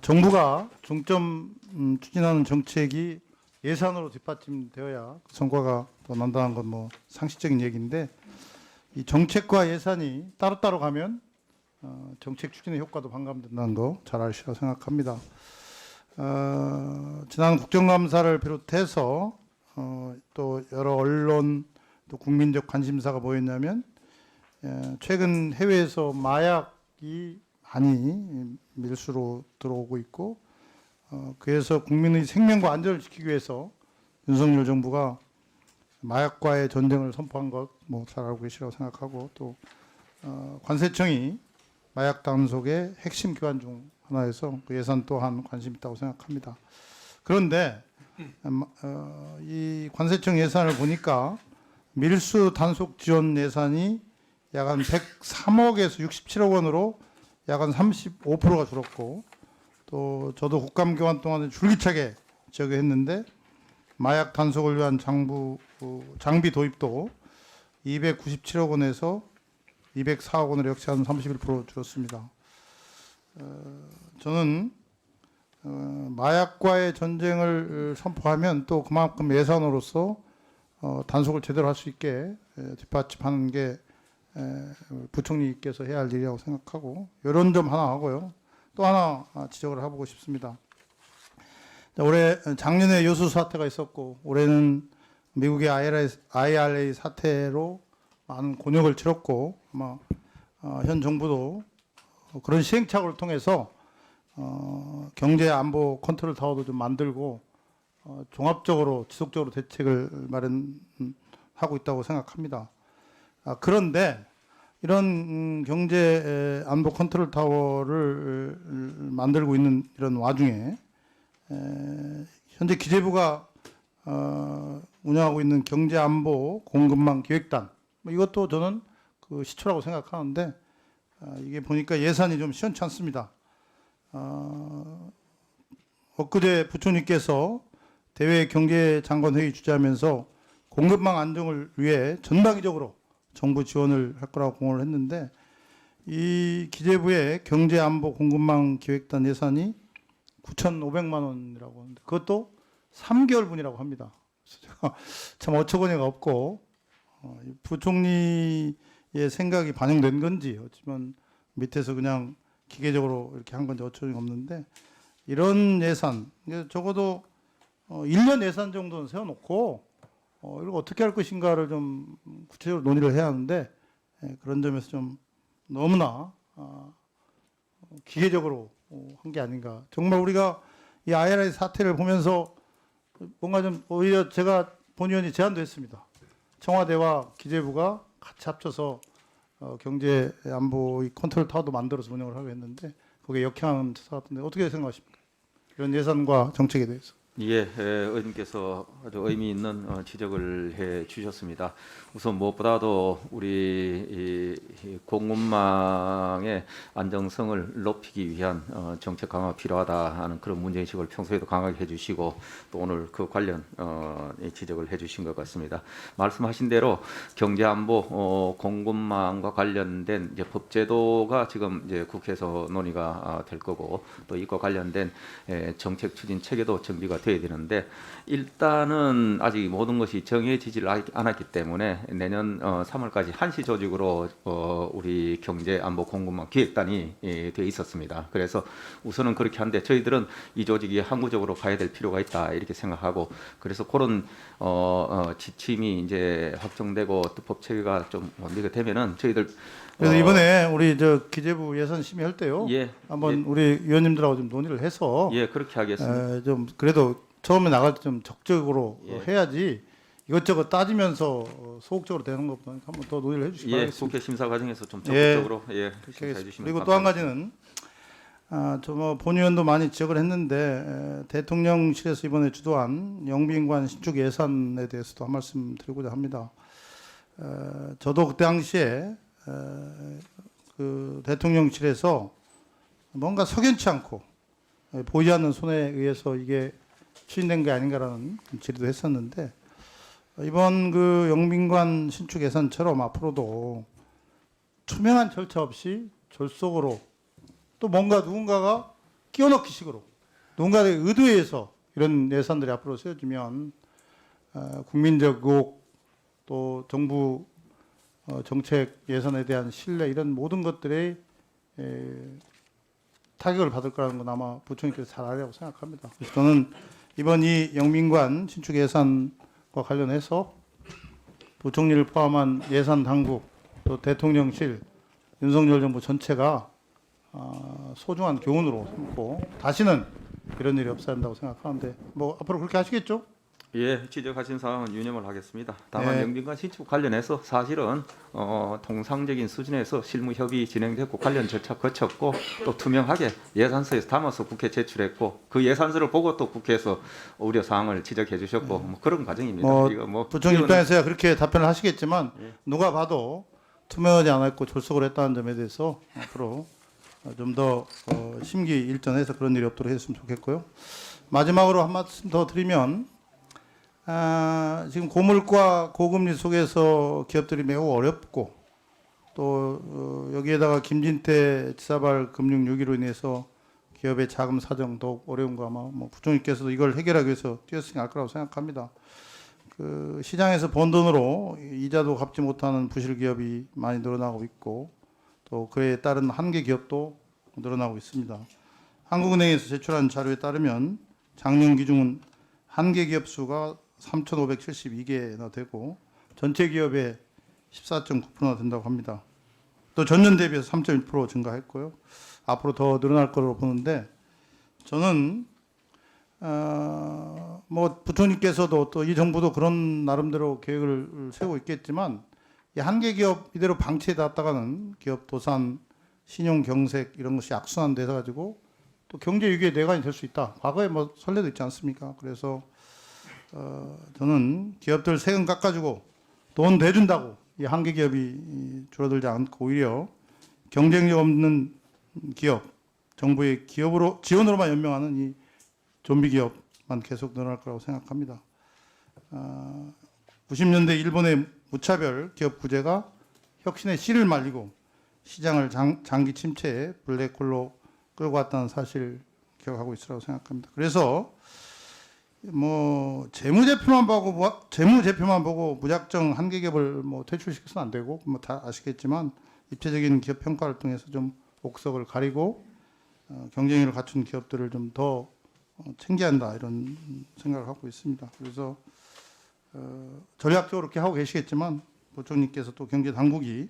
정부가 중점 추진하는 정책이 예산으로 뒷받침되어야 그 성과가 더 난다는 건 뭐 상식적인 얘기인데, 이 정책과 예산이 따로따로 가면 정책 추진의 효과도 반감된다는 거 잘 아시라고 생각합니다. 지난 국정감사를 비롯해서 또 여러 언론 또 국민적 관심사가 뭐였냐면, 최근 해외에서 마약이 많이 밀수로 들어오고 있고, 그래서 국민의 생명과 안전을 지키기 위해서 윤석열 정부가 마약과의 전쟁을 선포한 것 뭐 잘 알고 계시라고 생각하고, 또 관세청이 마약 단속의 핵심 기관 중 하나에서 그 예산 또한 관심 있다고 생각합니다. 그런데 이 관세청 예산을 보니까 밀수 단속 지원 예산이 약 한 103억에서 67억 원으로 약 한 35%가 줄었고, 또 저도 국감 교환 동안에 줄기차게 저기했는데, 마약 단속을 위한 장비 도입도 297억 원에서 204억 원으로 역시 한 31% 줄었습니다. 저는 마약과의 전쟁을 선포하면 또 그만큼 예산으로서 단속을 제대로 할 수 있게 뒷받침하는 게 부총리께서 해야 할 일이라고 생각하고, 이런 점 하나 하고요. 또 하나 지적을 해보고 싶습니다. 올해 작년에 여수 사태가 있었고, 올해는 미국의 IRA 사태로 많은 곤욕을 치렀고, 아마 현 정부도 그런 시행착오를 통해서 경제 안보 컨트롤 타워도 좀 만들고 종합적으로 지속적으로 대책을 마련하고 있다고 생각합니다. 그런데 이런 경제 안보 컨트롤 타워를 만들고 있는 이런 와중에 현재 기재부가 운영하고 있는 경제 안보 공급망 기획단, 이것도 저는 그 시초라고 생각하는데, 이게 보니까 예산이 좀 시원치 않습니다. 엊그제 부총리께서 대외 경제장관회의 주재하면서 공급망 안정을 위해 전방위적으로 정부 지원을 할 거라고 공언을 했는데, 이 기재부의 경제안보 공급망 기획단 예산이 9,500만 원이라고 하는데, 그것도 3개월분이라고 합니다. 참 어처구니가 없고, 부총리의 생각이 반영된 건지, 어쩌면 밑에서 그냥 기계적으로 이렇게 한 건지 어처구니가 없는데, 이런 예산, 적어도 1년 예산 정도는 세워놓고 이걸 어떻게 할 것인가를 좀 구체적으로 논의를 해야 하는데, 그런 점에서 좀 너무나 기계적으로 한 게 아닌가. 정말 우리가 이 IRA 사태를 보면서 뭔가 좀, 오히려 제가 본의원이 제안도 했습니다. 청와대와 기재부가 같이 합쳐서 경제 안보 컨트롤 타워도 만들어서 운영을 하고 했는데, 거기에 역행하는 처사 같은데 어떻게 생각하십니까? 이런 예산과 정책에 대해서. 예, 의원님께서 아주 의미 있는 지적을 해 주셨습니다. 우선 무엇보다도 우리 이 공급망의 안정성을 높이기 위한 정책 강화가 필요하다 하는 그런 문제인식을 평소에도 강하게 해주시고, 또 오늘 그 관련 지적을 해주신 것 같습니다. 말씀하신 대로 경제안보 공급망과 관련된 이제 법제도가 지금 이제 국회에서 논의가 될 거고, 또 이과 관련된 정책 추진 체계도 정비가 돼야 되는데, 일단은 아직 모든 것이 정해지질 않았기 때문에 내년 3월까지 한시 조직으로 우리 경제안보 공급망 기획단이 되어 있었습니다. 그래서 우선은 그렇게 한데, 저희들은 이 조직이 항구적으로 가야 될 필요가 있다 이렇게 생각하고, 그래서 그런 지침이 이제 확정되고 또 법 체계가 좀 원리가 되면은 저희들 그래서 이번에 우리 저 기재부 예산 심의할 때요, 한번 우리 위원님들하고 좀 논의를 해서 그렇게 하겠습니다. 좀 그래도 처음에 나갈 때 좀 적극적으로 해야지, 이것저것 따지면서 소극적으로 되는 것보다 한번 더 논의를 해주시기 바라겠습니다. 국회 심사 과정에서 좀 적극적으로 심사해 주시면 그리고 또 한 가지는 저 본 의원도 많이 지적을 했는데, 대통령실에서 이번에 주도한 영빈관 신축 예산에 대해서도 한 말씀 드리고자 합니다. 저도 그때 당시에 그 대통령실에서 뭔가 석연치 않고 보이지 않는 손에 의해서 이게 추진된 게 아닌가라는 질의도 했었는데, 이번 그 영빈관 신축 예산처럼 앞으로도 투명한 절차 없이 졸속으로, 또 뭔가 누군가가 끼워넣기 식으로 누군가의 의도에 의해서 이런 예산들이 앞으로 세워지면 국민적 의혹 또 정부 정책 예산에 대한 신뢰 이런 모든 것들에 타격을 받을 거라는 건 아마 부총리께서 잘 알리라고 생각합니다. 그래서 저는 이번 이 영민관 신축 예산과 관련해서 부총리를 포함한 예산 당국 또 대통령실 윤석열 정부 전체가 소중한 교훈으로 삼고 다시는 이런 일이 없어야 한다고 생각하는데 뭐 앞으로 그렇게 하시겠죠? 예, 지적하신 사항은 유념을 하겠습니다. 다만 네. 영빈관 신축 관련해서 사실은 통상적인 수준에서 실무 협의 진행됐고 관련 절차 거쳤고 또 투명하게 예산서에서 담아서 국회 제출했고 그 예산서를 보고 또 국회에서 우려 사항을 지적해 주셨고 뭐 그런 과정입니다. 이거 뭐 부총리 이거는- 입장에서야 그렇게 답변을 하시겠지만 예. 누가 봐도 투명하지 않았고 졸속을 했다는 점에 대해서 앞으로 좀 더 심기 일전해서 그런 일이 없도록 했으면 좋겠고요. 마지막으로 한 말씀 더 드리면 지금 고물가 고금리 속에서 기업들이 매우 어렵고 또 여기에다가 김진태 지사발 금융 위기로 인해서 기업의 자금 사정 더욱 어려운 거 아마 뭐 부총리께서도 이걸 해결하기 위해서 뛰었으니 알 거라고 생각합니다. 그 시장에서 번 돈으로 이자도 갚지 못하는 부실 기업이 많이 늘어나고 있고 또 그에 따른 한계 기업도 늘어나고 있습니다. 한국은행에서 제출한 자료에 따르면 작년 기준은 한계 기업 수가 3,572개나 되고 전체 기업의 14.9%나 된다고 합니다. 또 전년 대비해서 3.1% 증가했고요. 앞으로 더 늘어날 거로 보는데 저는 뭐 부총리께서도 또 이 정부도 그런 나름대로 계획을 세우고 있겠지만 이 한계 기업 이대로 방치해 놨다가는 기업 도산, 신용 경색 이런 것이 악순환돼서 가지고 또 경제 위기의 내관이 될 수 있다. 과거에 뭐 선례도 있지 않습니까? 그래서 저는 기업들 세금 깎아주고 돈 대준다고 이 한계 기업이 줄어들지 않고 오히려 경쟁력 없는 기업, 정부의 기업으로 지원으로만 연명하는 이 좀비 기업만 계속 늘어날 거라고 생각합니다. 90년대 일본의 무차별 기업 구제가 혁신의 씨를 말리고 시장을 장기 침체에 블랙홀로 끌고 왔다는 사실 기억하고 있으라고 생각합니다. 그래서 뭐 재무제표만 보고 무작정 한계 기업을 뭐 퇴출시켜서는 안 되고 뭐 다 아시겠지만 입체적인 기업 평가를 통해서 좀 옥석을 가리고 경쟁력을 갖춘 기업들을 좀 더 챙겨야 한다 이런 생각을 하고 있습니다. 그래서 전략적으로 그렇게 하고 계시겠지만 부총리께서 또 경제 당국이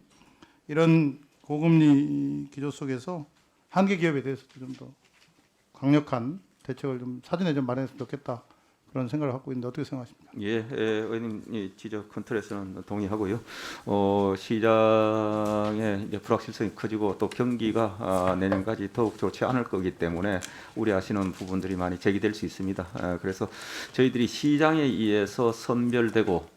이런 고금리 기조 속에서 한계 기업에 대해서도 좀 더 강력한 대책을 좀 사전에 좀 마련했으면 좋겠다 그런 생각을 갖고 있는데 어떻게 생각하십니까? 예, 의원님 지적 컨트롤에서는 동의하고요. 시장의 이제 불확실성이 커지고 또 경기가 내년까지 더욱 좋지 않을 거기 때문에 우려하시는 부분들이 많이 제기될 수 있습니다. 그래서 저희들이 시장에 의해서 선별되고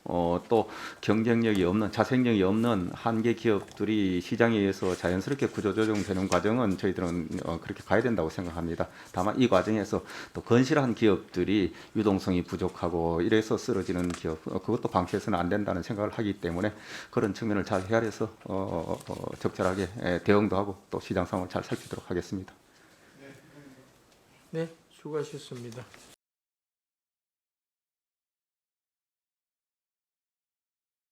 또 경쟁력이 없는 자생력이 없는 한계 기업들이 시장에 의해서 자연스럽게 구조조정되는 과정은 저희들은 그렇게 가야 된다고 생각합니다. 다만 이 과정에서 또 건실한 기업들이 유동성이 부족하고 이래서 쓰러지는 기업 그것도 방치해서는 안 된다는 생각을 하기 때문에 그런 측면을 잘 헤아려서 적절하게 대응도 하고 또 시장 상황을 잘 살피도록 하겠습니다. 네, 수고하셨습니다.